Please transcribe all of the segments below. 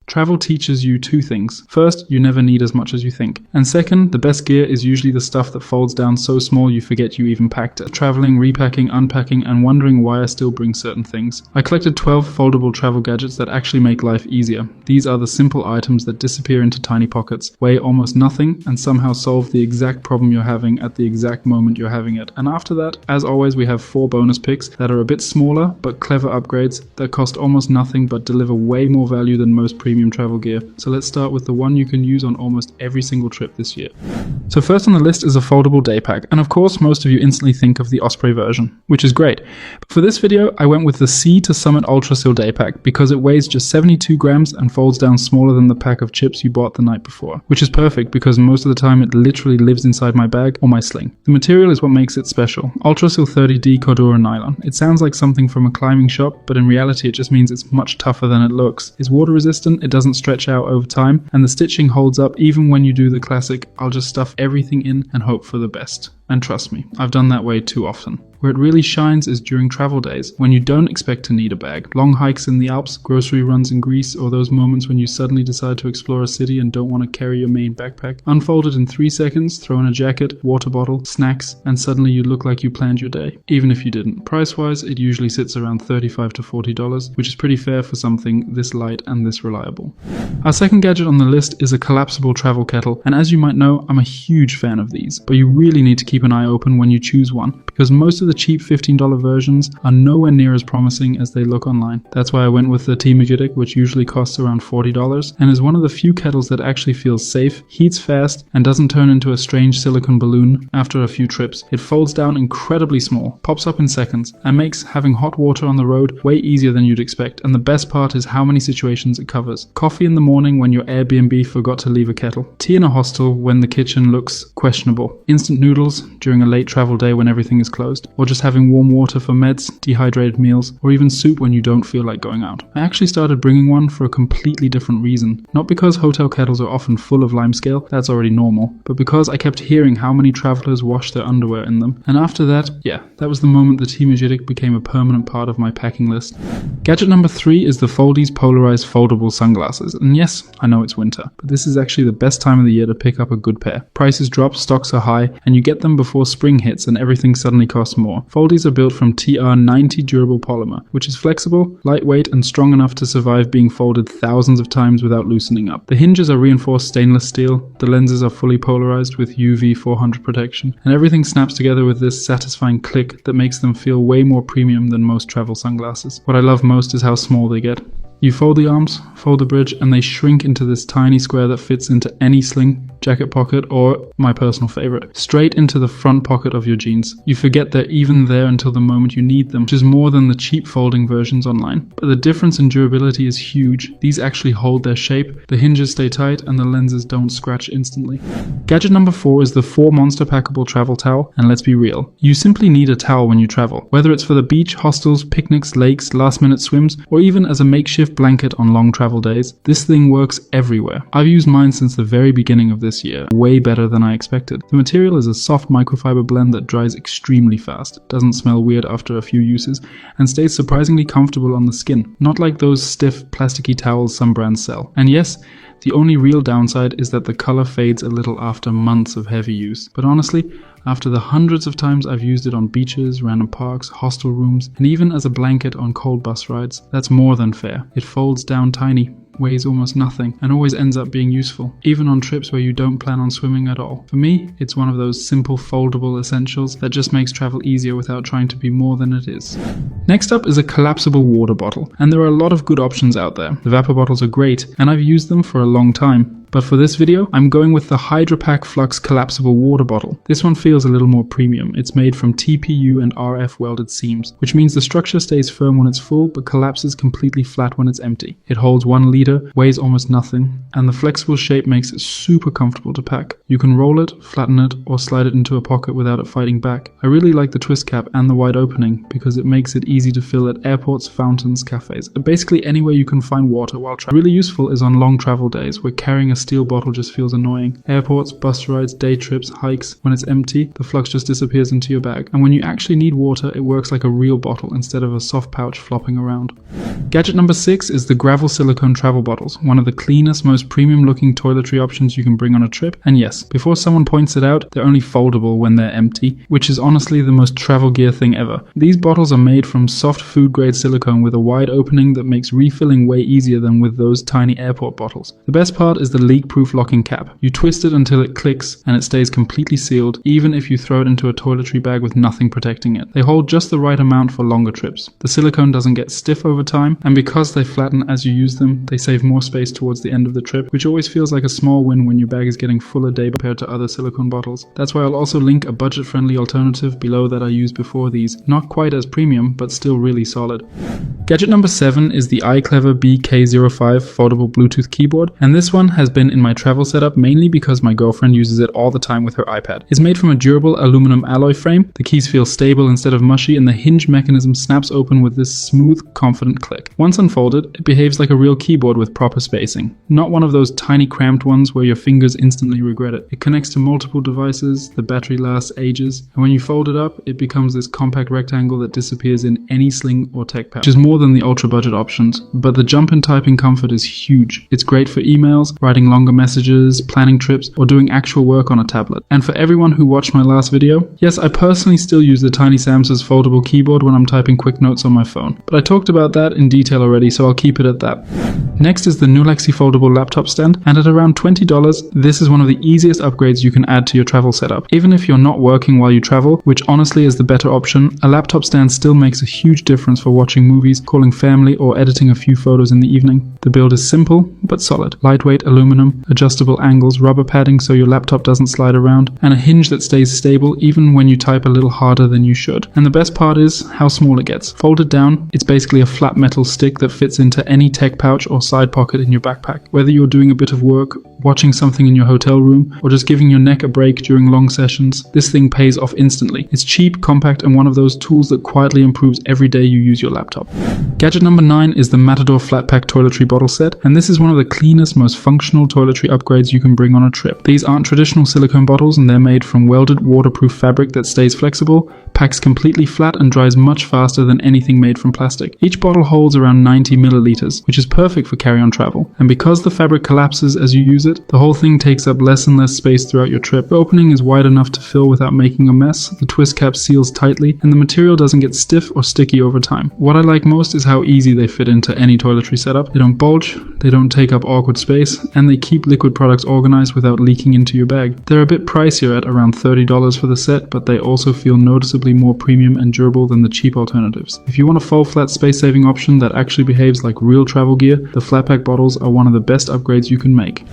Travel teaches you two things. First, you never need as much as you think. And second, the best gear is usually the stuff that folds down so small you forget you even packed it. Traveling, repacking, unpacking, and wondering why I still bring certain things. I collected 12 foldable travel gadgets that actually make life easier. These are the simple items that disappear into tiny pockets, weigh almost nothing, and somehow solve the exact problem you're having at the exact moment you're having it. And after that, as always, we have 4 bonus picks that are a bit smaller but clever upgrades that cost almost nothing but deliver way more value than most premium travel gear. So let's start with the one you can use on almost every single trip this year. So first on the list is a Foldable Daypack, and of course most of you instantly think of the Osprey version, which is great. But for this video I went with the Sea to Summit Ultra-Sil Daypack because it weighs just 72 grams and folds down smaller than the pack of chips you bought the night before, which is perfect because most of the time it literally lives inside my bag or my sling. The material is what makes it special. Ultra-Sil 30D Cordura nylon. It sounds like something from a climbing shop, but in reality it just means it's much tougher than it looks. It's water resistant, it doesn't stretch out over time, and the stitching holds up even when you do the classic I'll just stuff everything in and hope for the best. And trust me, I've done that way too often. Where it really shines is during travel days, when you don't expect to need a bag. Long hikes in the Alps, grocery runs in Greece, or those moments when you suddenly decide to explore a city and don't want to carry your main backpack. Unfold it in 3 seconds, throw in a jacket, water bottle, snacks, and suddenly you look like you planned your day. Even if you didn't. Price-wise, it usually sits around $35 to $40, which is pretty fair for something this light and this reliable. Our second gadget on the list is a collapsible travel kettle, and as you might know, I'm a huge fan of these, but you really need to keep an eye open when you choose one, because most of the cheap $15 versions are nowhere near as promising as they look online. That's why I went with the T-Magitic, which usually costs around $40 and is one of the few kettles that actually feels safe, heats fast, and doesn't turn into a strange silicone balloon after a few trips. It folds down incredibly small, pops up in seconds, and makes having hot water on the road way easier than you'd expect. And the best part is how many situations it covers. Coffee in the morning when your Airbnb forgot to leave a kettle. Tea in a hostel when the kitchen looks questionable. Instant noodles during a late travel day when everything is closed. Or just having warm water for meds, dehydrated meals, or even soup when you don't feel like going out. I actually started bringing one for a completely different reason. Not because hotel kettles are often full of limescale, that's already normal, but because I kept hearing how many travelers wash their underwear in them. And after that, yeah, that was the moment the T-Magitic became a permanent part of my packing list. Gadget number 3 is the Foldies Polarized Foldable Sunglasses. And yes, I know it's winter, but this is actually the best time of the year to pick up a good pair. Prices drop, stocks are high, and you get them before spring hits and everything suddenly costs more. Foldies are built from TR90 durable polymer, which is flexible, lightweight, and strong enough to survive being folded thousands of times without loosening up. The hinges are reinforced stainless steel, the lenses are fully polarized with UV 400 protection, and everything snaps together with this satisfying click that makes them feel way more premium than most travel sunglasses. What I love most is how small they get. You fold the arms, fold the bridge, and they shrink into this tiny square that fits into any sling, jacket pocket, or, my personal favorite, straight into the front pocket of your jeans. You forget they're even there until the moment you need them, which is more than the cheap folding versions online. But the difference in durability is huge. These actually hold their shape, the hinges stay tight, and the lenses don't scratch instantly. Gadget number 4 is the 4 Monster Packable Travel Towel, and let's be real. You simply need a towel when you travel, whether it's for the beach, hostels, picnics, lakes, last-minute swims, or even as a makeshift blanket on long travel days. This thing works everywhere. I've used mine since the very beginning of this year, way better than I expected. The material is a soft microfiber blend that dries extremely fast, doesn't smell weird after a few uses, and stays surprisingly comfortable on the skin, not like those stiff plasticky towels some brands sell. And yes, the only real downside is that the color fades a little after months of heavy use. But honestly, after the hundreds of times I've used it on beaches, random parks, hostel rooms, and even as a blanket on cold bus rides, that's more than fair. It folds down tiny, weighs almost nothing, and always ends up being useful, even on trips where you don't plan on swimming at all. For me, it's one of those simple foldable essentials that just makes travel easier without trying to be more than it is. Next up is a collapsible water bottle, and there are a lot of good options out there. The Vapor bottles are great, and I've used them for a long time. But for this video, I'm going with the HydraPak Flux collapsible water bottle. This one feels a little more premium. It's made from TPU and RF welded seams, which means the structure stays firm when it's full but collapses completely flat when it's empty. It holds 1 liter, weighs almost nothing, and the flexible shape makes it super comfortable to pack. You can roll it, flatten it, or slide it into a pocket without it fighting back. I really like the twist cap and the wide opening because it makes it easy to fill at airports, fountains, cafes, basically anywhere you can find water while traveling. Really useful is on long travel days where carrying a steel bottle just feels annoying. Airports, bus rides, day trips, hikes, when it's empty, the Flux just disappears into your bag. And when you actually need water, it works like a real bottle instead of a soft pouch flopping around. Gadget number 6 is the Gravel Silicone travel bottles, one of the cleanest, most premium looking toiletry options you can bring on a trip. And yes, before someone points it out, they're only foldable when they're empty, which is honestly the most travel gear thing ever. These bottles are made from soft food grade silicone with a wide opening that makes refilling way easier than with those tiny airport bottles. The best part is the leak-proof locking cap. You twist it until it clicks and it stays completely sealed, even if you throw it into a toiletry bag with nothing protecting it. They hold just the right amount for longer trips. The silicone doesn't get stiff over time, and because they flatten as you use them, they save more space towards the end of the trip, which always feels like a small win when your bag is getting full a day compared to other silicone bottles. That's why I'll also link a budget-friendly alternative below that I used before these. Not quite as premium, but still really solid. Gadget number 7 is the iClever BK05 Foldable Bluetooth Keyboard, and this one has been in my travel setup mainly because my girlfriend uses it all the time with her iPad. It's made from a durable aluminum alloy frame, the keys feel stable instead of mushy, and the hinge mechanism snaps open with this smooth, confident click. Once unfolded, it behaves like a real keyboard with proper spacing. Not one of those tiny cramped ones where your fingers instantly regret it. It connects to multiple devices, the battery lasts ages, and when you fold it up, it becomes this compact rectangle that disappears in any sling or tech pouch, which is more than the ultra budget options, but the jump in typing comfort is huge. It's great for emails, writing longer messages, planning trips, or doing actual work on a tablet. And for everyone who watched my last video, yes, I personally still use the Tiny Sams's foldable keyboard when I'm typing quick notes on my phone, but I talked about that in detail already, so I'll keep it at that. Next is the Nulexi foldable laptop stand, and at around $20, this is one of the easiest upgrades you can add to your travel setup. Even if you're not working while you travel, which honestly is the better option, a laptop stand still makes a huge difference for watching movies, calling family, or editing a few photos in the evening. The build is simple, but solid. Lightweight aluminum, adjustable angles, rubber padding so your laptop doesn't slide around, and a hinge that stays stable even when you type a little harder than you should. And the best part is how small it gets. Folded down, it's basically a flat metal stick that fits into any tech pouch or side pocket in your backpack. Whether you're doing a bit of work, watching something in your hotel room, or just giving your neck a break during long sessions, this thing pays off instantly. It's cheap, compact, and one of those tools that quietly improves every day you use your laptop. Gadget number 9 is the Matador Flat Pack Toiletry Bottle Set, and this is one of the cleanest, most functional toiletry upgrades you can bring on a trip. These aren't traditional silicone bottles, and they're made from welded, waterproof fabric that stays flexible, packs completely flat, and dries much faster than anything made from plastic. Each bottle holds around 90 milliliters, which is perfect for carry-on travel. And because the fabric collapses as you use it, the whole thing takes up less and less space throughout your trip. The opening is wide enough to fill without making a mess, the twist cap seals tightly, and the material doesn't get stiff or sticky over time. What I like most is how easy they fit into any toiletry setup. They don't bulge, they don't take up awkward space, and they keep liquid products organized without leaking into your bag. They're a bit pricier at around $30 for the set, but they also feel noticeably more premium and durable than the cheap alternatives. If you want a full flat space-saving option that actually behaves like real travel gear, the flat pack bottles are one of the best upgrades you can make.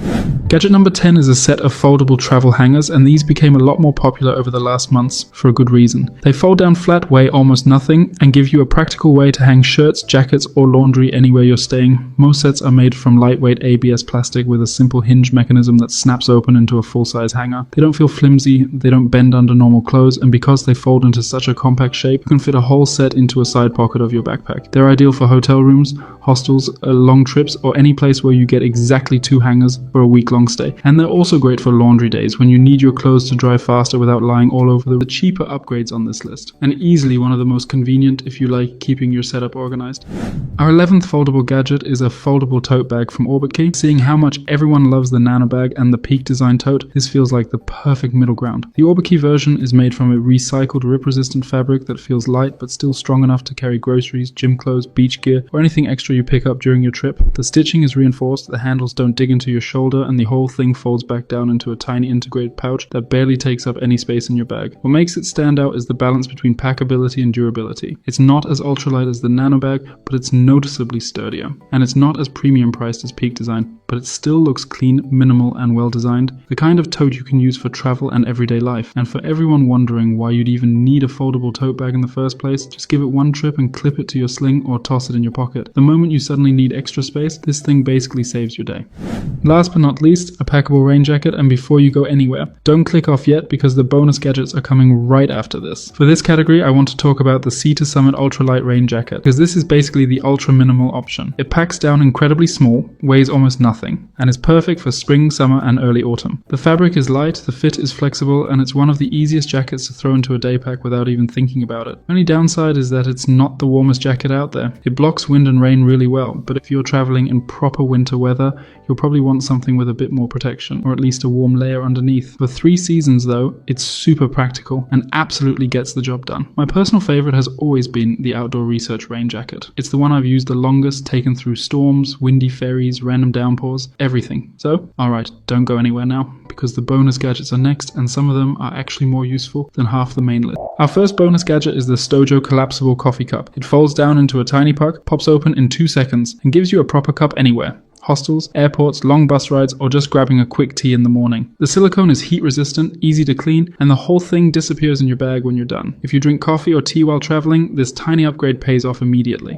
Gadget number 10 is a set of foldable travel hangers, and these became a lot more popular over the last months for a good reason. They fold down flat, weigh almost nothing, and give you a practical way to hang shirts, jackets, or laundry anywhere you're staying. Most sets are made from lightweight ABS plastic with a simple hinge mechanism that snaps open into a full-size hanger. They don't feel flimsy, they don't bend under normal clothes, and because they fold into such a compact shape, you can fit a whole set into a side pocket of your backpack. They're ideal for hotel rooms, hostels, long trips, or any place where you get exactly 2 hangers for a week-long stay. And they're also great for laundry days when you need your clothes to dry faster without lying all over the cheaper upgrades on this list. And easily one of the most convenient if you like keeping your setup organized. Our 11th foldable gadget is a foldable tote bag from Orbitkey. Seeing how much everyone loves the nano bag and the Peak design tote, this feels like the perfect middle ground. The Orbitkey version is made from a recycled rip-resistant fabric that feels light but still strong enough to carry groceries, gym clothes, beach gear, or anything extra you pick up during your trip. The stitching is reinforced, the handles don't dig into your shoulder, and the whole thing folds back down into a tiny integrated pouch that barely takes up any space in your bag. What makes it stand out is the balance between packability and durability. It's not as ultralight as the nano bag, but it's noticeably sturdier. And it's not as premium priced as Peak design, but it still looks clean, minimal, and well designed. The kind of tote you can use for travel and everyday life. And for everyone wondering why you'd even need a foldable tote bag in the first place, just give it one trip and clip it to your sling or toss it in your pocket. The moment you suddenly need extra space, this thing basically saves your day. Last but not least, a packable rain jacket, and before you go anywhere, don't click off yet because the bonus gadgets are coming right after this. For this category, I want to talk about the Sea to Summit ultralight rain jacket, because this is basically the ultra minimal option. It packs down incredibly small, weighs almost nothing, nothing, and is perfect for spring, summer, and early autumn. The fabric is light, the fit is flexible, and it's one of the easiest jackets to throw into a day pack without even thinking about it. Only downside is that it's not the warmest jacket out there. It blocks wind and rain really well, but if you're traveling in proper winter weather, you'll probably want something with a bit more protection, or at least a warm layer underneath. For 3 seasons though, it's super practical and absolutely gets the job done. My personal favorite has always been the Outdoor Research rain jacket. It's the one I've used the longest, taken through storms, windy ferries, random downpours, everything. So, alright, don't go anywhere now, because the bonus gadgets are next, and some of them are actually more useful than half the main list. Our first bonus gadget is the Stojo Collapsible coffee cup. It folds down into a tiny puck, pops open in 2 seconds, and gives you a proper cup anywhere. Hostels, airports, long bus rides, or just grabbing a quick tea in the morning. The silicone is heat resistant, easy to clean, and the whole thing disappears in your bag when you're done. If you drink coffee or tea while traveling, this tiny upgrade pays off immediately.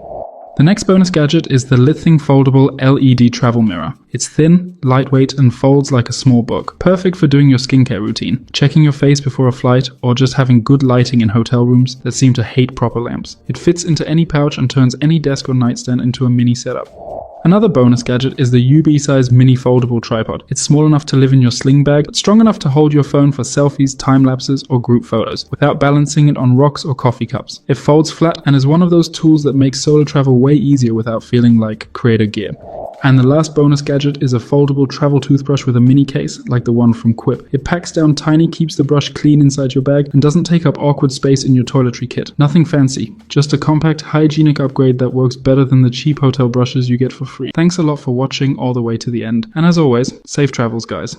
The next bonus gadget is the Lithing Foldable LED Travel Mirror. It's thin, lightweight, and folds like a small book. Perfect for doing your skincare routine, checking your face before a flight, or just having good lighting in hotel rooms that seem to hate proper lamps. It fits into any pouch and turns any desk or nightstand into a mini setup. Another bonus gadget is the UB-size mini foldable tripod. It's small enough to live in your sling bag, but strong enough to hold your phone for selfies, time lapses, or group photos, without balancing it on rocks or coffee cups. It folds flat and is one of those tools that makes solo travel way easier without feeling like creator gear. And the last bonus gadget is a foldable travel toothbrush with a mini case, like the one from Quip. It packs down tiny, keeps the brush clean inside your bag, and doesn't take up awkward space in your toiletry kit. Nothing fancy, just a compact, hygienic upgrade that works better than the cheap hotel brushes you get for free. Thanks a lot for watching all the way to the end, and as always, safe travels guys.